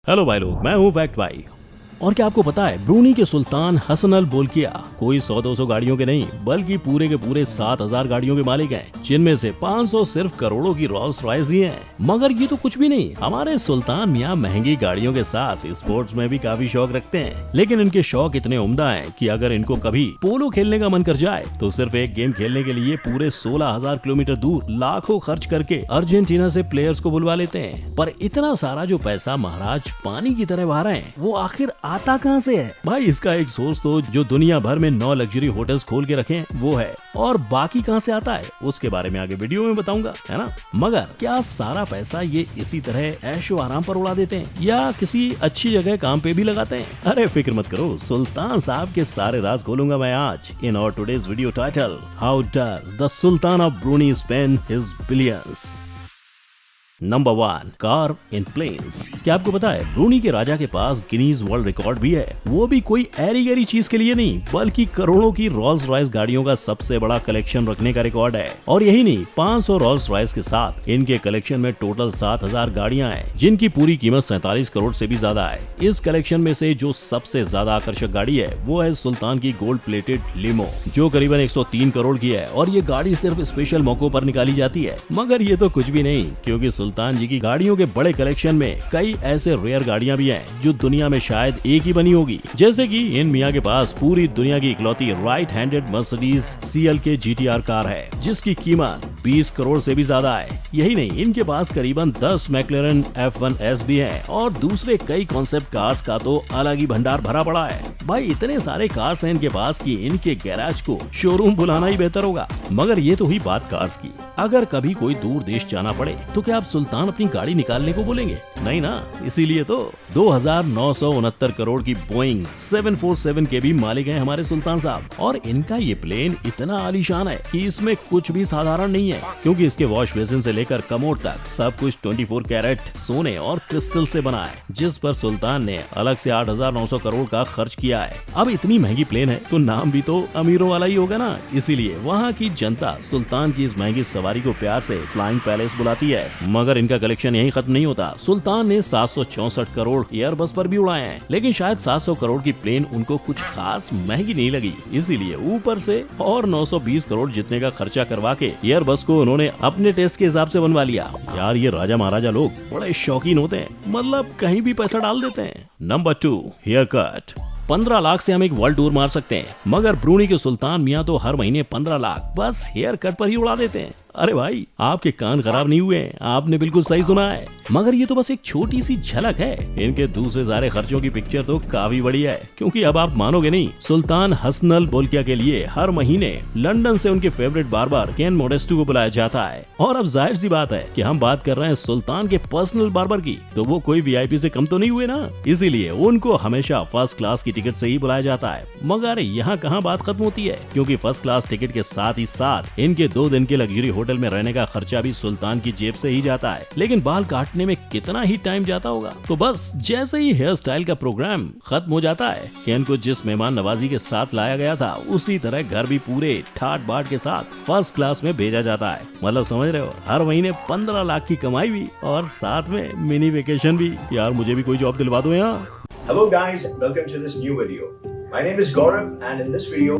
Hello भाई लोग, मैं हूँ फैक्ट भाई। और क्या आपको पता है, ब्रूनी के सुल्तान हसन अल बोल्किया कोई 100-200 गाड़ियों के नहीं बल्कि पूरे के पूरे 7000 गाड़ियों के मालिक हैं, जिनमें से 500 सिर्फ करोड़ों की रोल्स रॉयस ही हैं। मगर ये तो कुछ भी नहीं, हमारे सुल्तान मियां महंगी गाड़ियों के साथ स्पोर्ट्स में भी काफी शौक रखते हैं। लेकिन इनके शौक इतने उम्दा हैं कि अगर इनको कभी पोलो खेलने का मन कर जाए तो सिर्फ एक गेम खेलने के लिए पूरे 16,000 किलोमीटर दूर लाखों खर्च करके अर्जेंटीना से प्लेयर्स को बुलवा लेते हैं। पर इतना सारा जो पैसा महाराज पानी की तरह बहा रहे हैं, वो आखिर आता कहाँ से है? भाई इसका एक सोर्स तो जो दुनिया भर में 9 लग्जरी होटल्स खोल के रखे हैं वो है, और बाकी कहाँ से आता है उसके बारे में आगे वीडियो में बताऊंगा, है ना। मगर क्या सारा पैसा ये इसी तरह ऐशो आराम पर उड़ा देते हैं या किसी अच्छी जगह काम पे भी लगाते हैं? अरे फिक्र मत करो, सुल्तान साहब के सारे राज खोलूंगा मैं आज in our today's video title, how does the sultan of Brunei spend his billions. Number 1, car in planes. क्या आपको पता है ब्रूनी के राजा के पास गिनीज वर्ल्ड रिकॉर्ड भी है, वो भी कोई ऐरी गैरी चीज के लिए नहीं बल्कि करोड़ों की रोल्स रॉयस गाड़ियों का सबसे बड़ा कलेक्शन रखने का रिकॉर्ड है। और यही नहीं, 500 रोल्स रॉयस के साथ इनके कलेक्शन में टोटल 7000 गाड़ियां हैं, जिनकी पूरी कीमत 47 करोड़ से भी ज्यादा है। इस कलेक्शन में से जो सबसे ज्यादा आकर्षक गाड़ी है वो है सुल्तान की गोल्ड प्लेटेड लिमो, जो करीबन 103 करोड़ की है। और ये गाड़ी सिर्फ स्पेशल मौकों पर निकाली जाती है। मगर ये तो कुछ भी नहीं, क्योंकि सुल्तान जी की गाड़ियों के बड़े कलेक्शन में कई ऐसे रेयर गाड़ियां भी हैं जो दुनिया में शायद एक ही बनी होगी। जैसे कि इन मियां के पास पूरी दुनिया की इकलौती right handed Mercedes CLK GTR car है, जिसकी कीमत 20 करोड़ से भी ज्यादा है। यही नहीं, इनके पास करीबन 10 मैक्लेरन F1S भी है और दूसरे कई कॉन्सेप्ट कार्स का तो अलग ही भंडार भरा पड़ा है। भाई इतने सारे कार्स हैं इनके पास कि इनके गैराज को शोरूम बुलाना ही बेहतर होगा। मगर ये तो हुई बात कार्स की। अगर कभी कोई दूर देश जाना पड़े तो क्या आप सुल्तान अपनी गाड़ी निकालने को बोलेंगे? नहीं ना। इसीलिए तो 2969 करोड़ की बोइंग 747 के भी मालिक हैं हमारे सुल्तान साहब। और इनका ये प्लेन इतना आलीशान है कि इसमें कुछ भी साधारण नहीं है, क्योंकि इसके वॉश बेसिन से लेकर कमोड तक सब कुछ 24 कैरेट सोने और क्रिस्टल से बना है, जिस पर सुल्तान ने अलग से 8,900 करोड़ का खर्च किया है। अब इतनी महंगी प्लेन है तो नाम भी तो अमीरों वाला ही होगा ना। इसीलिए वहाँ की जनता सुल्तान की इस महंगी सवारी को प्यार से फ्लाइंग पैलेस बुलाती है। मगर इनका कलेक्शन यहीं खत्म नहीं होता। सुल्तान ने 764 करोड़ एयरबस पर भी उड़ाए हैं, लेकिन शायद 700 करोड़ की प्लेन उनको कुछ खास महंगी नहीं लगी, इसीलिए ऊपर से और 920 करोड़ जितने का खर्चा करवा के एयरबस को उन्होंने अपने टेस्ट के हिसाब से बनवा लिया। यार ये राजा महाराजा लोग बड़े शौकीन होते हैं, मतलब कहीं भी पैसा डाल देते हैं। Number 2, hair cut. 15 लाख से हम एक वर्ल्ड टूर मार सकते हैं, मगर ब्रूनी के सुल्तान मियां तो हर महीने 15 लाख बस हेयर कट पर ही उड़ा देते हैं। अरे भाई आपके कान खराब नहीं हुए हैं, आपने बिल्कुल सही सुना है। मगर ये तो बस एक छोटी सी झलक है। इनके दूसरे सारे खर्चों की पिक्चर तो काफी बढ़िया है, क्योंकि अब आप मानोगे नहीं, सुल्तान हसन अल बोल्किया के लिए हर महीने लंदन से उनके फेवरेट बार्बर केन मोडेस्टो को बुलाया जाता है। और अब जाहिर सी बात है कि हम बात कर रहे हैं सुल्तान के पर्सनल बार्बर की, तो वो कोई VIP से कम तो नहीं हुए ना। इसीलिए उनको हमेशा फर्स्ट क्लास की टिकट से ही बुलाया जाता है। मगर यहाँ कहाँ बात खत्म होती है, क्योंकि फर्स्ट क्लास टिकट के साथ ही साथ इनके 2 दिन के लग्जरी होटल में रहने का खर्चा भी सुल्तान की जेब से ही जाता है। लेकिन बाल काटने में कितना ही टाइम जाता होगा। तो बस जैसे ही हेयर स्टाइल का प्रोग्राम खत्म हो जाता है, केन को जिस मेहमान नवाजी के साथ लाया गया था उसी तरह घर भी पूरे ठाट बाट के साथ फर्स्ट क्लास में भेजा जाता है। मतलब समझ रहे हो, हर महीने 15 लाख की कमाई भी और साथ में मिनी वेकेशन भी। यार मुझे भी कोई जॉब दिलवा दो यहाँ। Hello guys, welcome to this new video. My name is Gaurav and in this video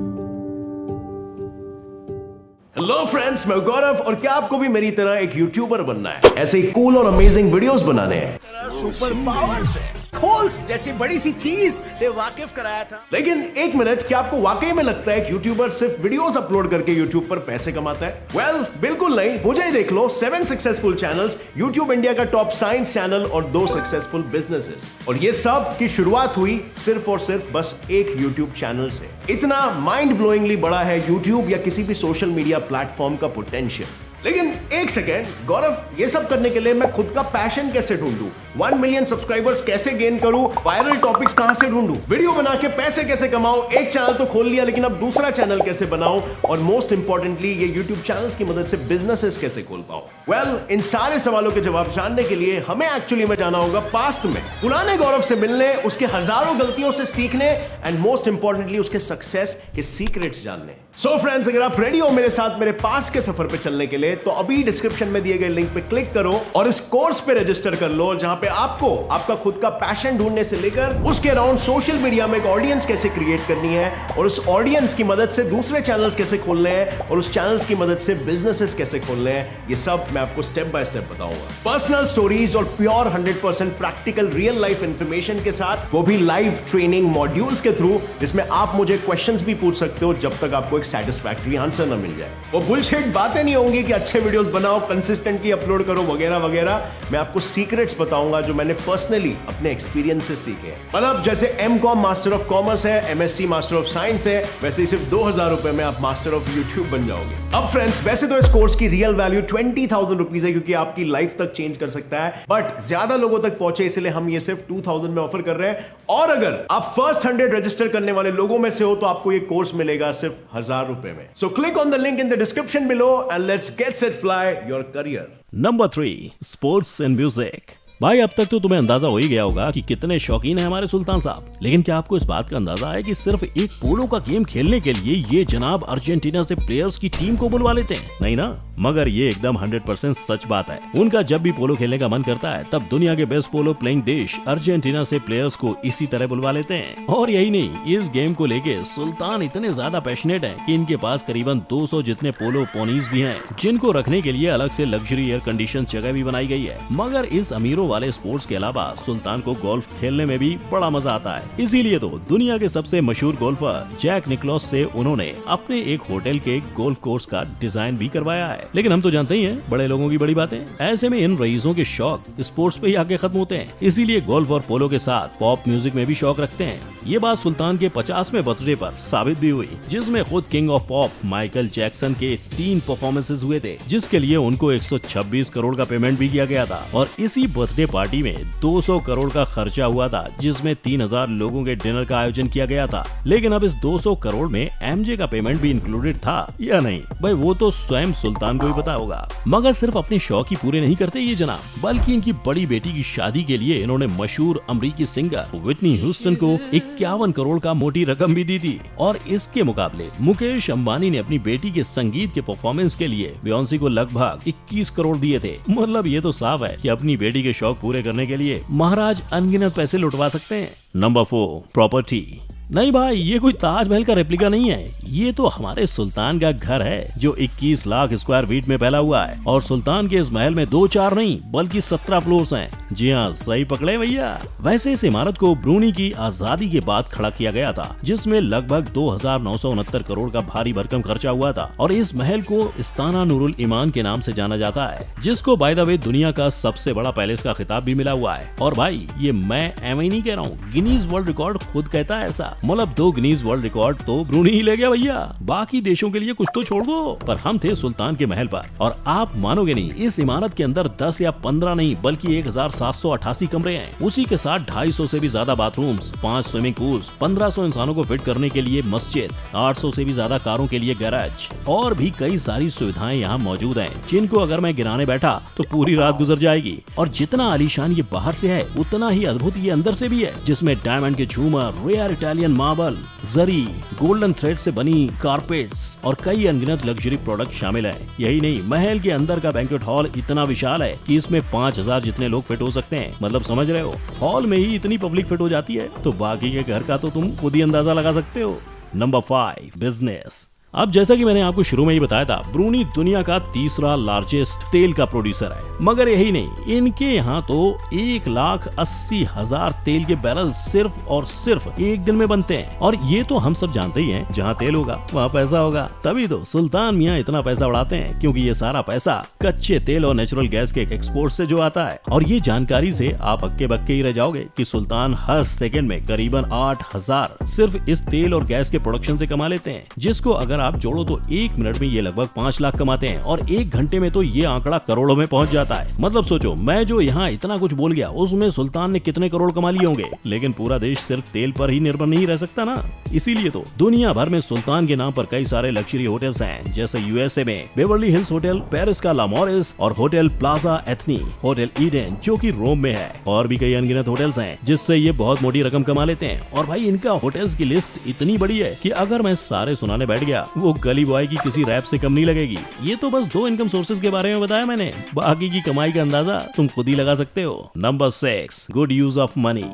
hello friends, मैं गौरव। और क्या आपको भी मेरी तरह एक यूट्यूबर बनना है? ऐसे ही कूल और अमेजिंग वीडियोस बनाने हैं। सुपर पावर से खोल्स जैसी बड़ी सी चीज से वाकिफ कराया था। लेकिन एक मिनट, क्या आपको वाकई में लगता है कि यूट्यूबर सिर्फ वीडियोस अपलोड करके यूट्यूब पर पैसे कमाता है? वेल, बिल्कुल नहीं। मुझे ही देख लो, 7 सक्सेसफुल चैनल्स, यूट्यूब इंडिया का टॉप साइंस चैनल और 2 सक्सेसफुल बिजनेसेस। और ये सब की शुरुआत हुई सिर्फ और सिर्फ बस एक यूट्यूब चैनल से। इतना माइंड ब्लोइंगली बड़ा है यूट्यूब या किसी भी सोशल मीडिया प्लेटफॉर्म का पोटेंशियल। लेकिन एक सेकेंड गौरव, ये सब करने के लिए मैं खुद का पैशन कैसे ढूंढूं? 1 मिलियन सब्सक्राइबर्स कैसे गेन करूं? वायरल टॉपिक्स कहां से ढूंढूं? वीडियो बना के पैसे कैसे कमाऊं? एक चैनल तो खोल लिया, लेकिन अब दूसरा चैनल कैसे बनाऊं? और मोस्ट इंपॉर्टेंटली, ये यूट्यूब चैनल्स की मदद से बिजनेसेस कैसे खोल पाऊं? वेल, इन सारे सवालों के जवाब जानने के लिए हमें एक्चुअली में जाना होगा पास्ट में, पुराने गौरव से मिलने, उसके हजारों गलतियों से सीखने एंड मोस्ट इंपॉर्टेंटली उसके सक्सेस के सीक्रेट्स जानने। सो फ्रेंड्स, अगर आप रेडी हो मेरे साथ मेरे पास्ट के सफर पे चलने के लिए, तो अभी डिस्क्रिप्शन में दिए गए लिंक पे क्लिक करो और इस कोर्स पे रजिस्टर कर लो, जहां पे आपको आपका खुद का पैशन ढूंढने से लेकर उसके अराउंड सोशल मीडिया में एक ऑडियंस कैसे क्रिएट करनी है और उस ऑडियंस की मदद से दूसरे चैनल्स कैसे खोलने हैं और उस चैनल्स की मदद से बिजनेसेस कैसे खोलने हैं, ये सब मैं आपको स्टेप बाय स्टेप बताऊंगा। पर्सनल स्टोरीज और pure 100% practical real life information के साथ, वो भी लाइव ट्रेनिंग मॉड्यूल्स के थ्रू, जिसमें आप मुझे क्वेश्चंस भी पूछ सकते हो जब तक आपको एक सैटिस्फैक्टरी आंसर ना मिल जाए। वो बुलशिट बातें नहीं होंगी कि अच्छे वीडियोस बनाओ, कंसिस्टेंटली अपलोड करो वगैरह वगैरह। मैं आपको सीक्रेट्स बताऊंगा जो मैंने पर्सनली अपने एक्सपीरियंस से सीखे हैं। मतलब जैसे M.Com मास्टर ऑफ कॉमर्स है, MSc मास्टर ऑफ साइंस है, वैसे ही सिर्फ 2000 रुपए में आप मास्टर ऑफ यूट्यूब बन जाओगे। अब फ्रेंड्स, वैसे तो इस कोर्स की रियल वैल्यू 20,000 रुपीज है, क्योंकि आपकी लाइफ तक चेंज कर सकता है, बट ज्यादा लोगों तक पहुंचे इसलिए हम ये सिर्फ 2000 में ऑफर कर रहे हैं। और अगर आप फर्स्ट 100 रजिस्टर करने वाले लोगों में से हो तो आपको ये कोर्स मिलेगा सिर्फ 1000 रुपए में। So click on the link in the description below and let's get set fly your career. Number 3, sports and music. भाई अब तक तो तुम्हें अंदाजा हो ही गया होगा कि कितने शौकीन है हमारे सुल्तान साहब, लेकिन क्या आपको इस बात का अंदाजा है कि सिर्फ एक पोलो का गेम खेलने के लिए ये जनाब अर्जेंटीना से प्लेयर्स की टीम को बुलवा लेते हैं? नहीं ना, मगर ये एकदम 100% सच बात है। उनका जब भी पोलो खेलने का मन करता है तब दुनिया के बेस्ट पोलो प्लेइंग देश अर्जेंटीना से प्लेयर्स को इसी तरह बुलवा लेते हैं। और यही नहीं, इस गेम को लेके सुल्तान इतने ज्यादा पैशनेट हैं कि इनके पास करीबन 200 जितने पोलो पोनीज भी हैं, जिनको रखने के लिए अलग से लग्जरी एयर कंडीशन जगह भी बनाई गई है। मगर इस अमीरों वाले स्पोर्ट्स के अलावा सुल्तान को गोल्फ खेलने में भी बड़ा मजा आता है। इसीलिए तो दुनिया के सबसे मशहूर गोल्फर जैक निकलॉस से उन्होंने अपने एक होटल के गोल्फ कोर्स का डिजाइन भी करवाया है। लेकिन हम तो जानते ही हैं, बड़े लोगों की बड़ी बातें। ऐसे में इन रईसों के शौक स्पोर्ट्स पे ही आके खत्म होते हैं, इसीलिए गोल्फ और पोलो के साथ पॉप म्यूजिक में भी शौक रखते हैं। ये बात सुल्तान के 50वें बर्थडे पर साबित भी हुई, जिसमें खुद king of pop Michael Jackson के 3 परफॉर्मेंसेज हुए थे, जिसके लिए उनको 126 करोड़ का पेमेंट भी किया गया था। और इसी बर्थडे पार्टी में 200 करोड़ का खर्चा हुआ था, जिसमें 3000 लोगों के डिनर का आयोजन किया गया था। लेकिन अब इस 200 करोड़ में एमजे का पेमेंट भी इंक्लूडेड था या नहीं, भाई वो तो स्वयं सुल्तान को ही पता होगा। मगर सिर्फ अपने शौक ही पूरे नहीं करते ये जनाब, बल्कि इनकी बड़ी बेटी की शादी के लिए इन्होंने मशहूर अमरीकी सिंगर विटनी ह्यूस्टन को 51 करोड़ का मोटी रकम भी दी थी। और इसके मुकाबले मुकेश अंबानी ने अपनी बेटी के संगीत के परफॉर्मेंस के लिए बियोंसी को लगभग 21 करोड़ दिए थे। मतलब ये तो साफ है कि अपनी बेटी के शौक पूरे करने के लिए महाराज अनगिनत पैसे लुटवा सकते हैं। Number 4, property. नहीं भाई, ये कोई ताजमहल का रेप्लिका नहीं है, ये तो हमारे सुल्तान का घर है जो 21 लाख स्क्वायर फीट में फैला हुआ है। और सुल्तान के इस महल में 2-4 नहीं बल्कि 17 फ्लोर्स हैं। जी हाँ, सही पकड़े भैया। वैसे इस इमारत को ब्रूनी की आजादी के बाद खड़ा किया गया था, जिसमें लगभग 2969 करोड़ का भारी भरकम खर्चा हुआ था। और इस महल को इस्ताना नूरुल ईमान के नाम से जाना जाता है, जिसको बाय द वे दुनिया का सबसे बड़ा पैलेस का खिताब भी मिला हुआ है। और भाई ये मैं एम ही नहीं कह रहा हूँ, गिनीज वर्ल्ड रिकॉर्ड खुद कहता है ऐसा। मतलब 2 गिनीज वर्ल्ड रिकॉर्ड तो ब्रूनी ही ले गया भैया, बाकी देशों के लिए कुछ तो छोड़ दो। पर हम थे सुल्तान के महल पर, और आप मानोगे नहीं, इस इमारत के अंदर 10 या 15 नहीं बल्कि 1788 कमरे हैं। उसी के साथ 250 से भी ज्यादा बाथरूम्स, 5 स्विमिंग पूल्स, 1500 इंसानों को फिट करने के लिए मस्जिद, 800 से भी ज्यादा कारों के लिए गैराज और भी कई सारी सुविधाएं यहाँ मौजूद हैं, जिनको अगर मैं गिनाने बैठा तो पूरी रात गुजर जाएगी। और जितना आलीशान ये बाहर से है, उतना ही अद्भुत ये अंदर से भी है, जिसमें डायमंड के झूमर, रेयर इटालियन मार्बल, जरी, गोल्डन थ्रेड से बनी कारपेट्स और कई अनगिनत लग्जरी प्रोडक्ट शामिल हैं। यही नहीं, महल के अंदर का बैंक्वेट हॉल इतना विशाल है कि इसमें 5000 जितने लोग फिट हो सकते हैं। मतलब समझ रहे हो, हॉल में ही इतनी पब्लिक फिट हो जाती है, तो बाकी के घर का तो तुम खुद ही अंदाजा लगा सकते हो। Number 5, business. अब जैसा कि मैंने आपको शुरू में ही बताया था, ब्रूनी दुनिया का 3रा लार्जेस्ट तेल का प्रोड्यूसर है। मगर यही नहीं, इनके यहाँ तो 1,80,000 तेल के बैरल सिर्फ और सिर्फ एक दिन में बनते हैं। और ये तो हम सब जानते ही हैं, जहाँ तेल होगा वहाँ पैसा होगा। तभी तो सुल्तान मियाँ इतना पैसा उड़ाते हैं, क्योंकि ये सारा पैसा कच्चे तेल और नेचुरल गैस के एक्सपोर्ट से जो आता है। और ये जानकारी से आप हक्के बक्के ही रह जाओगे कि सुल्तान हर सेकंड में करीबन 8,000 सिर्फ इस तेल और गैस के प्रोडक्शन से कमा लेते हैं, जिसको अगर आप जोड़ो तो 1 मिनट में ये लगभग 5 लाख कमाते हैं। और 1 घंटे में तो ये आंकड़ा करोड़ों में पहुंच जाता है। मतलब सोचो, मैं जो यहाँ इतना कुछ बोल गया, उसमें सुल्तान ने कितने करोड़ कमा लिए होंगे। लेकिन पूरा देश सिर्फ तेल पर ही निर्भर नहीं रह सकता ना, इसीलिए तो दुनिया भर में सुल्तान के नाम पर कई सारे लग्जरी होटल्स हैं, जैसे यूएसए में बेवर्ली हिल्स होटल, पेरिस का ला मॉरिस और hotel Plaza Athenee, hotel Eden जो कि रोम में है, और भी कई अनगिनत होटल्स हैं जिससे ये बहुत मोटी रकम कमा लेते हैं। और भाई इनका होटल्स की लिस्ट इतनी बड़ी है कि अगर मैं सारे सुनाने बैठ गया वो गली बॉय की किसी रैप से कम नहीं लगेगी। ये तो बस 2 इनकम सोर्सेज के बारे में बताया मैंने, बाकी की कमाई का अंदाजा तुम खुद ही लगा सकते हो। Number 6, good use of money.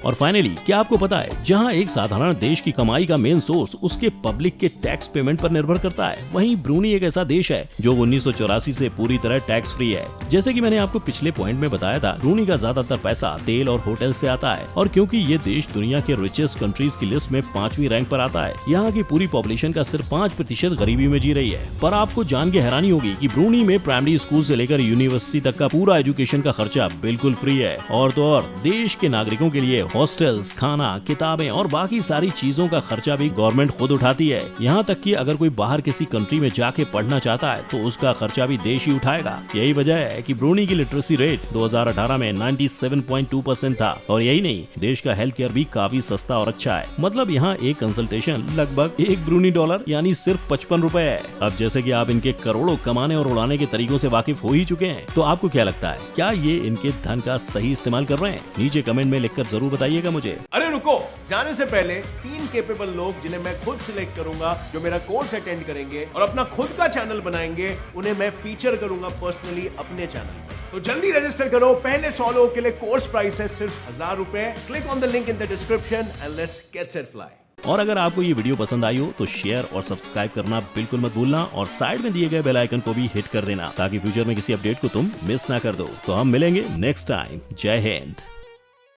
और फाइनली, क्या आपको पता है, जहां एक साधारण देश की कमाई का मेन सोर्स उसके पब्लिक के टैक्स पेमेंट पर निर्भर करता है, वहीं ब्रूनी एक ऐसा देश है जो 1984 से पूरी तरह टैक्स फ्री है। जैसे कि मैंने आपको पिछले पॉइंट में बताया था, ब्रूनी का ज्यादातर पैसा तेल और होटल से आता है, और क्योंकि ये देश दुनिया के रिचेस्ट कंट्रीज की लिस्ट में 5वीं रैंक पर आता है, यहाँ की पूरी पॉपुलेशन का सिर्फ 5% गरीबी में जी रही है। पर आपको जान के हैरानी होगी कि ब्रूनी में प्राइमरी स्कूल से लेकर यूनिवर्सिटी तक का पूरा एजुकेशन का खर्चा बिल्कुल फ्री है। और तो और देश के नागरिकों के लिए हॉस्टल्स, खाना, किताबें और बाकी सारी चीजों का खर्चा भी गवर्नमेंट खुद उठाती है। यहाँ तक कि अगर कोई बाहर किसी कंट्री में जाके पढ़ना चाहता है तो उसका खर्चा भी देश ही उठाएगा। यही वजह है कि ब्रूनी की लिटरेसी रेट 2018 में 97.2% था। और यही नहीं, देश का हेल्थ केयर भी काफी सस्ता और अच्छा है। मतलब यहाँ एक कंसल्टेशन लगभग 1 ब्रूनी डॉलर यानी सिर्फ 55 रुपए है। अब जैसे कि आप इनके करोड़ों कमाने और उड़ाने के तरीकों से वाकिफ हो ही चुके हैं, तो आपको क्या लगता है, क्या ये इनके धन का सही इस्तेमाल कर रहे हैं? नीचे कमेंट में लिखकर जरूर बताइएगा मुझे। अरे रुको, जाने से पहले 3 केपेबल लोग जिन्हें मैं खुद सिलेक्ट करूंगा, जो मेरा कोर्स अटेंड करेंगे और अपना खुद का चैनल बनाएंगे, उन्हें मैं फीचर करूंगा पर्सनली अपने चैनल पर। तो जल्दी रजिस्टर करो। पहले 100 लोगों के लिए कोर्स प्राइस है सिर्फ 1000 रुपए। Click on the link in the description and let's get set fly. और अगर आपको ये वीडियो पसंद आई हो तो शेयर और सब्सक्राइब करना बिल्कुल मत भूलना, और साइड में दिए गए बेल आइकन को भी हिट कर देना, ताकि फ्यूचर में किसी अपडेट को तुम मिस ना कर दो। तो हम मिलेंगे नेक्स्ट टाइम। जय हिंद।